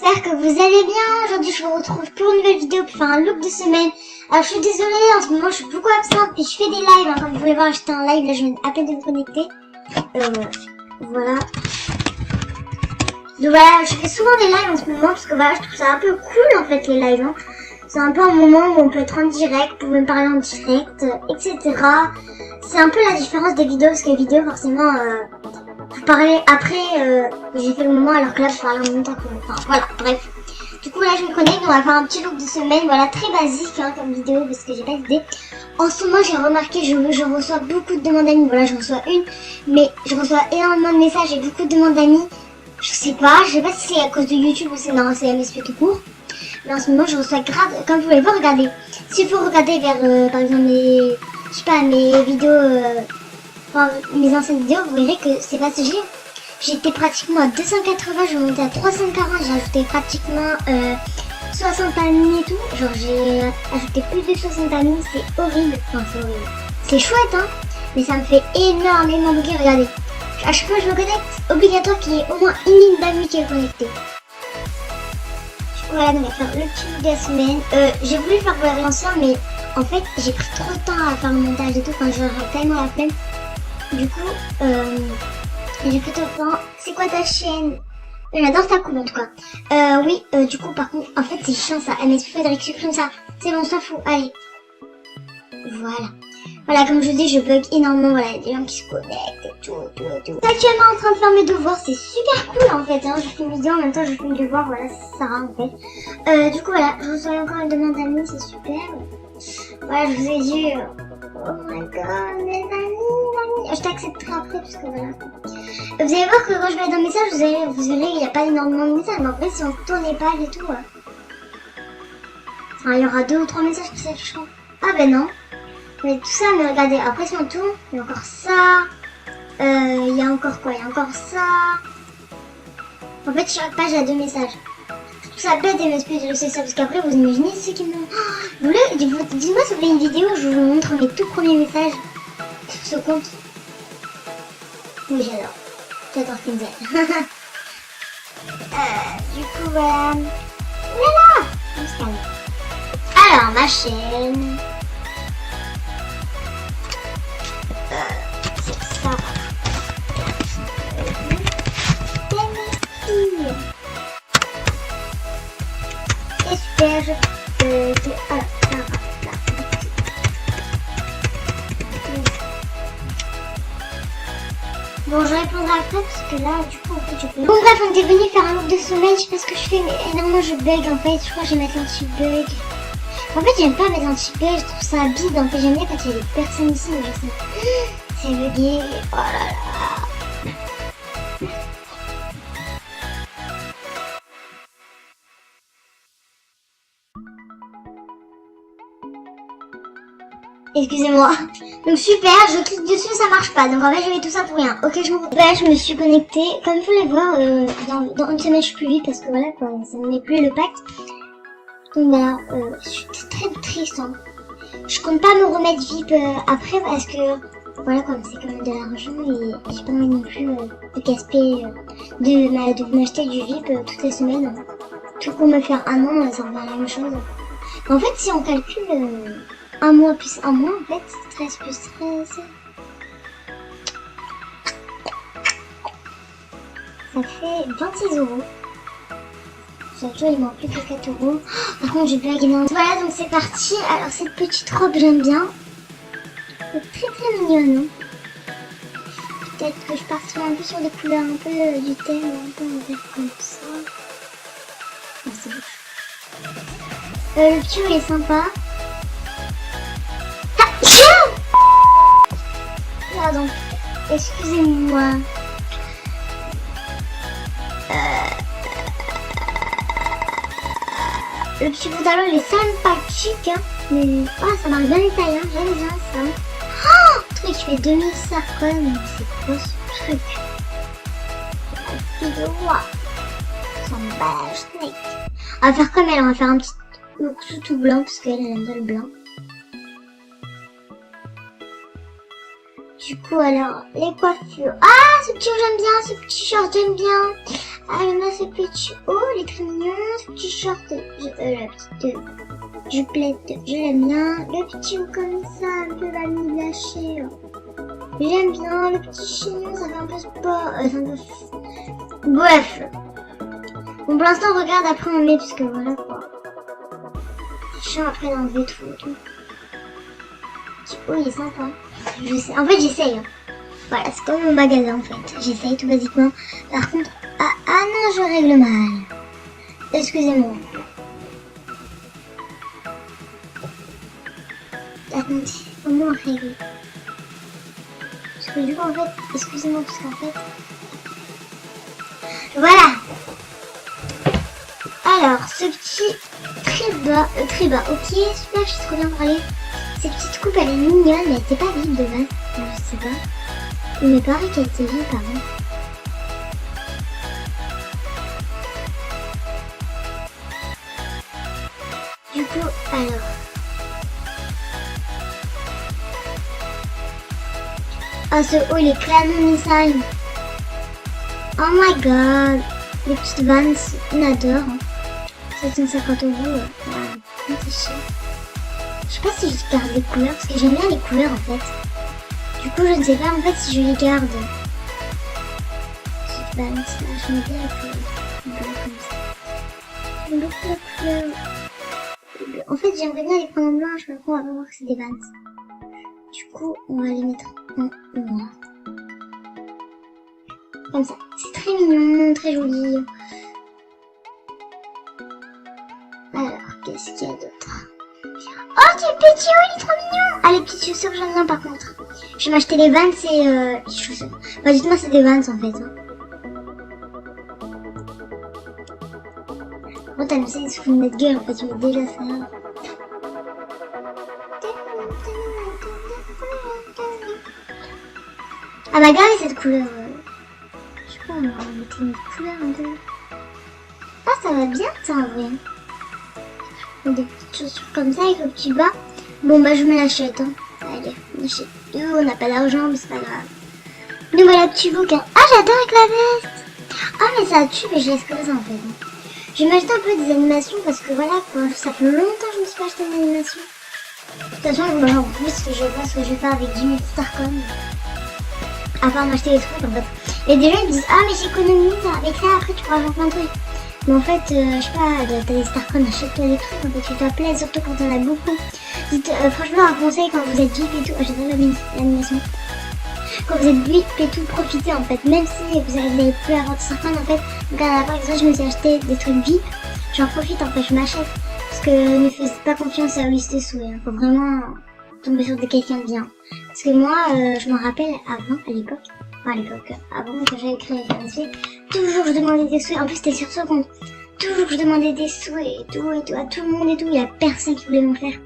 j'espère que vous allez bien. Aujourd'hui je vous retrouve pour une nouvelle vidéo pour faire un look de semaine. Alors je suis désolée, en ce moment je suis beaucoup absente, puis je fais des lives, hein. Comme vous pouvez voir j'étais en live, là je viens à peine de me connecter. Voilà. Donc voilà, je fais souvent des lives en ce moment parce que voilà, je trouve ça un peu cool en fait les lives, hein. C'est un peu un moment où on peut être en direct, vous pouvez me parler en direct, etc. C'est un peu la différence des vidéos, parce que les vidéos forcément, vous parlez après, j'ai fait le moment alors que là je parle en même temps que vous. Enfin voilà, bref. Du coup là je me connecte, on va faire un petit look de semaine, voilà, très basique hein, comme vidéo parce que j'ai pas d'idée. En ce moment j'ai remarqué, je reçois beaucoup de demandes d'amis, voilà je reçois une, mais je reçois énormément de messages et beaucoup de demandes d'amis. Je sais pas si c'est à cause de YouTube ou c'est non, c'est MSP tout court. Mais en ce moment je reçois grave, comme vous pouvez voir, regardez. S'il faut regarder vers par exemple mes, je sais pas, mes vidéos, enfin, mes anciennes vidéos, vous verrez que c'est passager. J'étais pratiquement à 280, je vais monter à 340, j'ai ajouté pratiquement 60 amis et tout. Genre j'ai ajouté plus de 60 amis, c'est horrible. Enfin c'est horrible. C'est chouette hein, mais ça me fait énormément bouger, regardez. À chaque fois que je me connecte, obligatoire qu'il y ait au moins une ligne d'amis qui est connectée. Voilà, donc on va faire le petit look de la semaine. J'ai voulu faire pour l'ancien, mais en fait j'ai pris trop de temps à faire le montage et tout, enfin j'aurais tellement la flemme. Du coup, j'ai pris trop de temps. C'est quoi ta chaîne? J'adore ta coupe en tout cas. Oui, du coup par contre, en fait c'est chiant ça. MSP Frédéric supprime ça. C'est bon, on s'en fout, allez. Voilà. Voilà, comme je vous dis, je bug énormément, voilà, il y a des gens qui se connectent et tout. Je suis actuellement en train de faire mes devoirs, c'est super cool en fait, hein. Je fais une vidéo, en même temps je fais mes devoirs, voilà, c'est Sarah en fait. Du coup voilà, je reçois encore une demande d'amis, c'est super. Voilà, je vous ai dit, oh my god, mes amis, je t'accepterai après parce que voilà. Vous allez voir que quand je vais dans le message, vous verrez, il n'y a pas énormément de messages, mais en fait si on tourne les pages et tout, enfin, il y aura 2 ou 3 messages qui s'afficheront. Ah ben non. Mais tout ça, mais regardez, après si on tourne, il y a encore ça, il y a encore quoi, il y a encore ça. En fait, chaque page a 2 messages. Je trouve ça bête MSP de laisser ça, parce qu'après, vous imaginez ceux qui me... Oh, dites-moi si vous voulez une vidéo où je vous montre mes tout premiers messages sur ce compte. Oui, j'adore. J'adore Kenzel. Du coup, voilà. Voilà, on se calme. Alors, ma chaîne... c'est ça. Et super, je bon, je répondrai après parce que là, du coup, en fait, je peux... Bon, bref, on était venu faire un look de sommeil. Je sais pas ce que je fais, mais énormément je bug en fait. Je crois que je vais mettre l'anti-bug. En fait, j'aime pas mettre l'anti-bug, je trouve ça bide. En fait, j'aime bien quand il y a des personnes ici, mais je sais. C'est bugué. Oh là là. Excusez-moi. Donc super, je clique dessus, ça marche pas. Donc en fait, je mets tout ça pour rien. Ok, je me retrouve. Là, je me suis connectée. Comme vous pouvez voir, dans une semaine, je suis plus vite parce que voilà, quoi, ça ne met plus le pacte. Donc voilà, je suis très triste. Hein. Je compte pas me remettre VIP après parce que voilà, comme c'est quand même de l'argent et j'ai pas envie non plus de gaspiller, de m'acheter du VIP toutes les semaines. Tout pour me faire un an, ça revient à la même chose. En fait, si on calcule un mois plus un mois, en fait, 13 plus 13, ça fait 26 €. Surtout, il manque plus que 4 €. Oh, par contre, j'ai blague énormément. Voilà, donc c'est parti. Alors, cette petite robe, j'aime bien. C'est très mignonne. Hein. Peut-être que je partirai un peu sur des couleurs un peu du thème, un peu en vert comme ça. Ah, c'est beau. Le petit haut est sympa. Pardon, excusez-moi. Le petit pantalon il est sympathique hein, mais ça marche bien les tailles, hein. J'aime bien ça. Oh, le truc il fait 2050, mais c'est quoi ce truc? La fille de roi. Son badge snake. On va faire comme elle, on va faire un petit look tout blanc parce qu'elle aime bien le blanc. Du coup, alors, les coiffures. Ah, ce petit j'aime bien, ce petit short j'aime bien. Ah, j'aime bien ce petit haut, il est très mignon, ce petit short, la petite juplette, je l'aime bien. Le petit haut comme ça, un peu vanille lâché. J'aime bien, le petit chignon, ça fait un peu sport, Bref. Bon, pour l'instant, regarde, après on met, parce que voilà quoi. C'est chiant après d'enlever tout et tout. Oh, il est sympa. Je sais. En fait, j'essaye. Hein. Voilà, c'est comme mon magasin en fait. J'essaye tout basiquement. Par contre, ah non, je règle mal. Excusez-moi. Attendez, comment on règle? Parce que du coup, en fait, excusez-moi, parce qu'en fait... Voilà. Alors, ce petit très bas, ok, super, je sais trop bien parler. Cette petite coupe, elle est mignonne, mais elle était pas vide de base. Je sais pas. Il me paraît qu'elle était vide, pardon. Du coup, alors... Ah, ce haut, il est clairement design. Oh my god. Les petites Vans, on adore. 750 €, ouais, c'est cher. Je sais pas si je garde les couleurs, parce que j'aime bien les couleurs en fait. Du coup, je ne sais pas en fait si je les garde. Petites Vans, là, je mets bien la couleur. Comme ça. J'aime beaucoup la couleur. En fait, j'aimerais bien les prendre en blanche, mais on va voir que c'est des Vans. Du coup, on va les mettre en noir. Comme ça. C'est très mignon, très joli. Alors, qu'est-ce qu'il y a d'autre? Oh, quel petit haut, il est trop mignon! Ah, les petites chaussures, j'aime bien par contre. Je vais m'acheter les Vans et les chaussures. Bah, dites-moi, c'est des Vans en fait. Hein. Oh, t'as mis ça, il se fout de notre gueule en fait, tu mets déjà ça. Ah bah, regardez cette couleur. Je sais pas, on va mettre une couleur un peu. Ah, ça va bien ça en vrai. Des petites chaussures comme ça avec le petit bas. Bon bah je me l'achète. Hein. Allez, on achète deux, on n'a pas d'argent mais c'est pas grave. Nous voilà petit bouquin. Ah j'adore avec la veste. Ah mais ça tue mais je laisse comme ça en fait. Je vais m'acheter un peu des animations parce que voilà quoi, ça fait longtemps que je me suis pas acheté une animation. De toute façon je en plus que je vois ce que je vais faire avec Jimmy Starcom. À part m'acheter des trucs en fait. Et des gens ils disent ah mais j'économise avec ça après tu pourras faire plein de trucs. Mais en fait, je sais pas, t'as des Starcom, achète-toi des trucs, en fait, tu t'appelles, surtout quand t'en as beaucoup. Dites, franchement, un conseil, quand vous êtes VIP et tout, j'adore l'animation. Quand vous êtes VIP et tout, profitez en fait, même si vous n'avez plus à avoir de Starcom, en fait, regarde, par exemple, je me suis acheté des trucs VIP, j'en profite en fait, je m'achète. Parce que ne faites pas confiance à Ulysse Dessous, hein. Faut vraiment tomber sur quelqu'un de bien. Parce que moi, je me rappelle avant, à l'époque, avant quand j'avais créé FNC, toujours je demandais des sous, en plus c'était sur ce compte, toujours je demandais des sous et tout, à tout le monde et tout, il y a personne qui voulait m'en faire.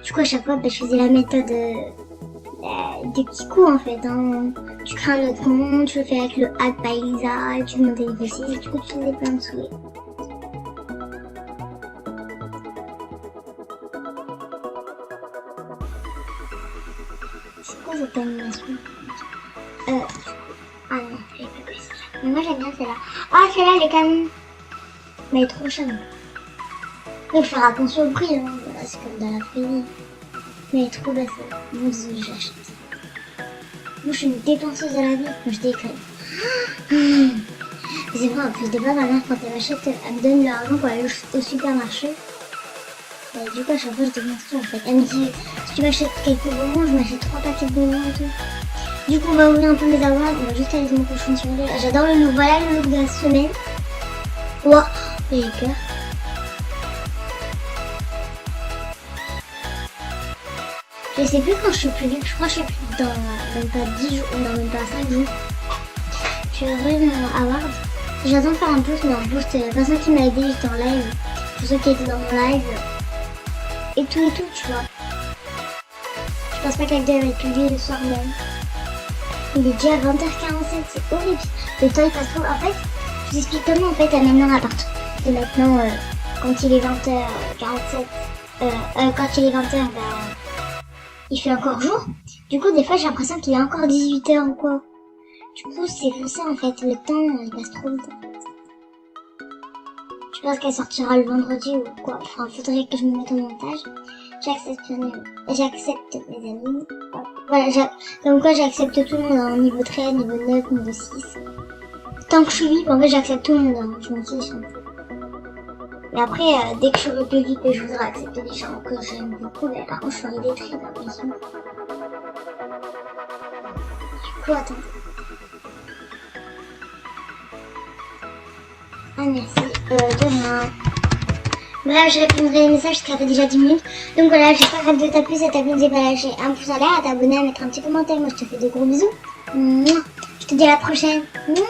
Du coup à chaque fois, bah, je faisais la méthode des petits coups en fait, hein. Tu crées un autre compte, tu le fais avec le hack by Lisa, et tu montais les dossiers, et du coup tu faisais plein de sous. C'est quoi cette animation? Ah non, j'ai pas pris celle-là. Mais moi j'aime bien celle-là. Ah celle-là elle est quand même... Mais elle est trop chère. Il faut faire attention au prix, hein. Voilà, c'est comme dans la prairie. Mais elle est trop belle celle-là. Mon dieu, j'achète. Moi je suis une dépenseuse à la vie quand je décrète. C'est vrai, en plus des fois ma mère quand elle m'achète, elle me donne l'argent pour aller au supermarché. Et du coup à chaque fois je dépense tout en fait. Elle me dit, si tu m'achètes quelques bonbons, je m'achète 3 paquets de bonbons et tout. Du coup, on va ouvrir un peu mes avoirs. On va juste aller mon cochon sur lui. J'adore le look. Voilà le look de la semaine. Wow, j'ai peur. Je sais plus quand je suis plus libre. Je crois que je suis plus dans même pas 10 jours ou dans même pas 5 jours. Je vais ouvrir mon award. J'attends de faire un boost, mais un boost. La personne qui m'a aidé, j'étais en live. Pour ceux qui étaient dans mon live. Et tout, tu vois. Je pense pas que la vidéo va être publiée le soir même. Il est déjà 20h47, c'est horrible. Le temps il passe trop. En fait, je vous explique comment en fait maintenant à partir de maintenant, quand il est 20h47, quand il est 20h, bah, il fait encore jour. Du coup, des fois j'ai l'impression qu'il est encore 18h ou quoi. Du coup, c'est pour ça en fait, le temps il passe trop vite. Je pense qu'elle sortira le vendredi ou quoi. Enfin, faudrait que je me mette au montage. J'accepte mes amis. Hop. Voilà, comme quoi j'accepte tout le monde, hein, niveau 13, niveau 9, niveau 6. Tant que je suis libre, en fait, j'accepte tout le monde, hein, je m'en fiche. Mais après, dès que je serai plus libre et je voudrais accepter des gens que j'aime beaucoup, ben par contre, je ferai des traits, bah oui. Du coup, attends. Ah, merci. De rien. Bref, je répondrai les messages parce que ça fait déjà 10 minutes. Donc voilà, j'espère que la vidéo t'a plu. Si t'as plu, n'hésite pas à lâcher un pouce en l'air, à t'abonner, à mettre un petit commentaire. Moi, je te fais de gros bisous. Je te dis à la prochaine. Bisous.